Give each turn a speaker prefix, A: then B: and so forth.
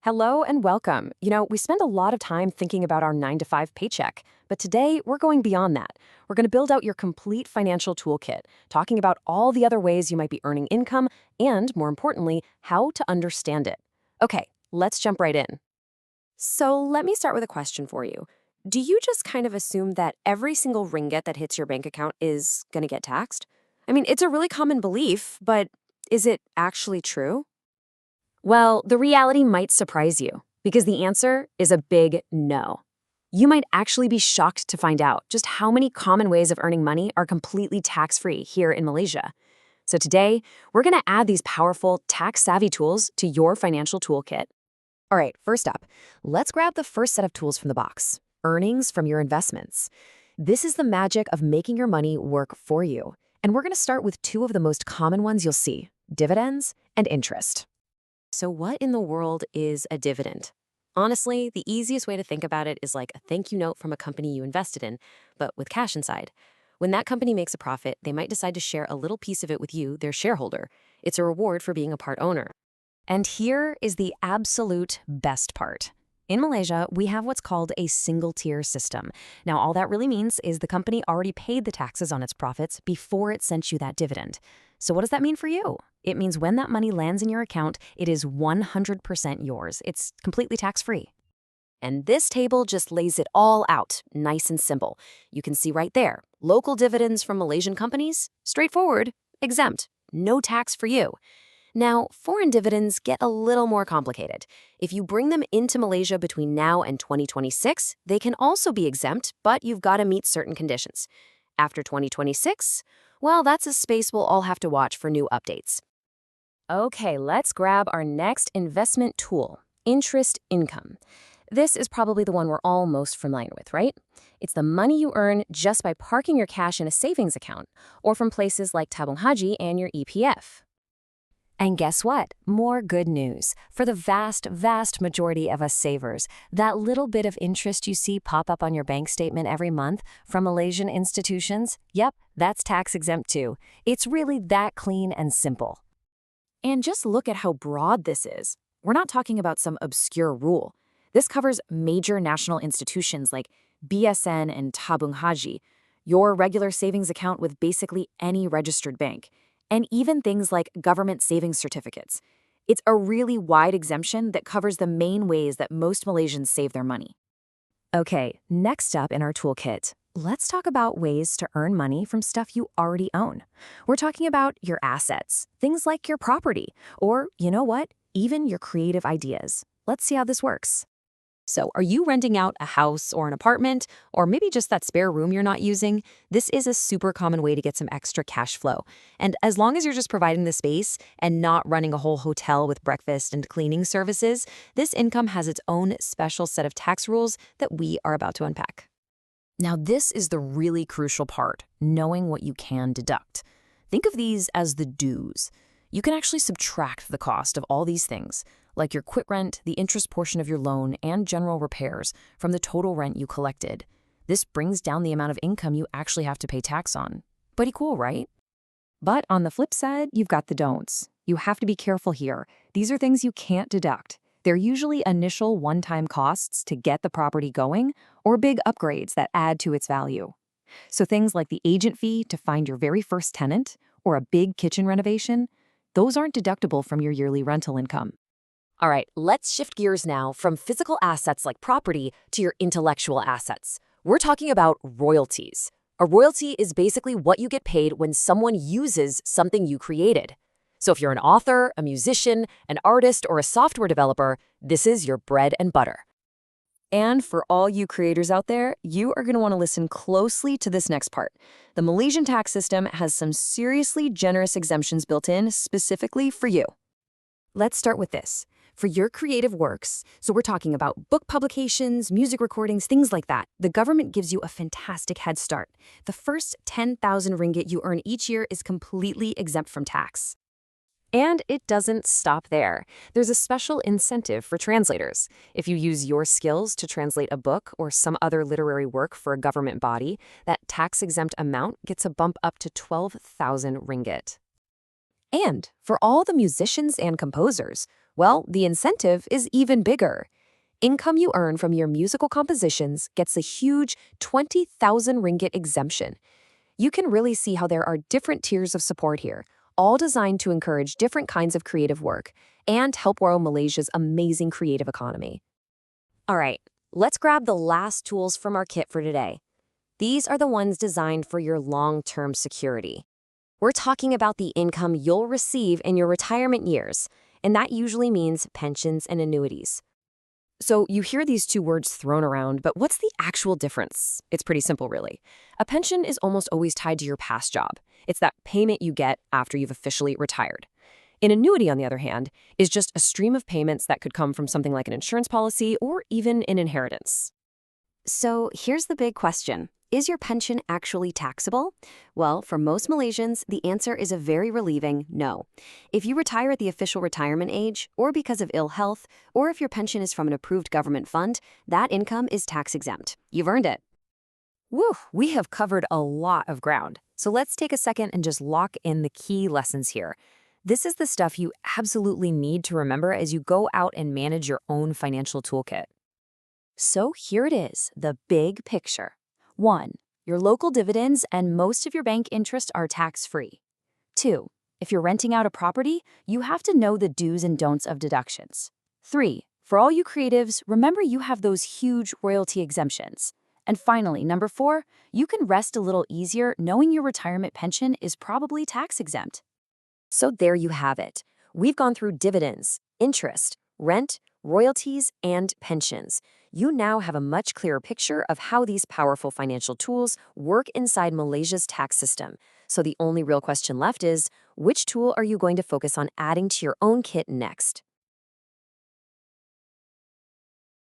A: Hello and welcome. We spend a lot of time thinking about our 9 to 5 paycheck, but today we're going beyond that. We're going to build out your complete financial toolkit, talking about all the other ways you might be earning income and, more importantly, how to understand it. Okay, let's jump right in. So, let me start with a question for you. Do you just kind of assume that every single ringgit that hits your bank account is going to get taxed? I mean, it's a really common belief, but is it actually true? Well, the reality might surprise you because the answer is a big no. You might actually be shocked to find out just how many common ways of earning money are completely tax-free here in Malaysia. So today, we're going to add these powerful tax-savvy tools to your financial toolkit. All right, first up, let's grab the first set of tools from the box, earnings from your investments. This is the magic of making your money work for you. And we're going to start with two of the most common ones you'll see, dividends and interest. So what in the world is a dividend? Honestly, the easiest way to think about it is like a thank you note from a company you invested in, but with cash inside. When that company makes a profit, they might decide to share a little piece of it with you, their shareholder. It's a reward for being a part owner. And here is the absolute best part. In Malaysia, we have what's called a single-tier system. Now, all that really means is the company already paid the taxes on its profits before it sent you that dividend. So what does that mean for you? It means when that money lands in your account, it is 100% yours. It's completely tax-free. And this table just lays it all out, nice and simple. You can see right there, local dividends from Malaysian companies, straightforward, exempt, no tax for you. Now, foreign dividends get a little more complicated. If you bring them into Malaysia between now and 2026, they can also be exempt, but you've got to meet certain conditions. After 2026, well, that's a space we'll all have to watch for new updates. Okay, let's grab our next investment tool, interest income. This is probably the one we're all most familiar with, right? It's the money you earn just by parking your cash in a savings account, or from places like Tabung Haji and your EPF. And guess what? More good news. For the vast majority of us savers, that little bit of interest you see pop up on your bank statement every month from Malaysian institutions, yep, that's tax exempt too. It's really that clean and simple. And just look at how broad this is. We're not talking about some obscure rule. This covers major national institutions like BSN and Tabung Haji, your regular savings account with basically any registered bank, and even things like government savings certificates. It's a really wide exemption that covers the main ways that most Malaysians save their money. Okay, next up in our toolkit, let's talk about ways to earn money from stuff you already own. We're talking about your assets, things like your property, or, you know what, even your creative ideas. Let's see how this works. So, are you renting out a house or an apartment, or maybe just that spare room you're not using? This is a super common way to get some extra cash flow. And as long as you're just providing the space and not running a whole hotel with breakfast and cleaning services, this income has its own special set of tax rules that we are about to unpack. Now, this is the really crucial part, knowing what you can deduct. Think of these as the dues. You can actually subtract the cost of all these things, like your quit rent, the interest portion of your loan, and general repairs from the total rent you collected. This brings down the amount of income you actually have to pay tax on. Pretty cool, right? But on the flip side, you've got the don'ts. You have to be careful here. These are things you can't deduct. They're usually initial one-time costs to get the property going or big upgrades that add to its value. So things like the agent fee to find your very first tenant or a big kitchen renovation, those aren't deductible from your yearly rental income. All right, let's shift gears now from physical assets like property to your intellectual assets. We're talking about royalties. A royalty is basically what you get paid when someone uses something you created. So if you're an author, a musician, an artist, or a software developer, this is your bread and butter. And for all you creators out there, you are going to want to listen closely to this next part. The Malaysian tax system has some seriously generous exemptions built in specifically for you. Let's start with this. For your creative works, so we're talking about book publications, music recordings, things like that, the government gives you a fantastic head start. The first 10,000 ringgit you earn each year is completely exempt from tax. And it doesn't stop there. There's a special incentive for translators. If you use your skills to translate a book or some other literary work for a government body, that tax-exempt amount gets a bump up to 12,000 ringgit. And for all the musicians and composers, Well, the incentive is even bigger. Income you earn from your musical compositions gets a huge 20,000 ringgit exemption. You can really see how there are different tiers of support here, all designed to encourage different kinds of creative work and help grow Malaysia's amazing creative economy. All right, let's grab the last tools from our kit for today. These are the ones designed for your long-term security. We're talking about the income you'll receive in your retirement years, and that usually means pensions and annuities. So you hear these two words thrown around, but what's the actual difference? It's pretty simple, really. A pension is almost always tied to your past job. It's that payment you get after you've officially retired. An annuity, on the other hand, is just a stream of payments that could come from something like an insurance policy or even an inheritance. So here's the big question. Is your pension actually taxable? Well, for most Malaysians, the answer is a very relieving no. If you retire at the official retirement age, or because of ill health, or if your pension is from an approved government fund, that income is tax exempt. You've earned it. Woo, we have covered a lot of ground. So let's take a second and just lock in the key lessons here. This is the stuff you absolutely need to remember as you go out and manage your own financial toolkit. So here it is, the big picture. 1. Your local dividends and most of your bank interest are tax-free. 2. If you're renting out a property, you have to know the do's and don'ts of deductions. 3. For all you creatives, remember you have those huge royalty exemptions. And finally, number 4, you can rest a little easier knowing your retirement pension is probably tax-exempt. So there you have it. We've gone through dividends, interest, rent, royalties, and pensions. You now have a much clearer picture of how these powerful financial tools work inside Malaysia's tax system. So the only real question left is, which tool are you going to focus on adding to your own kit next?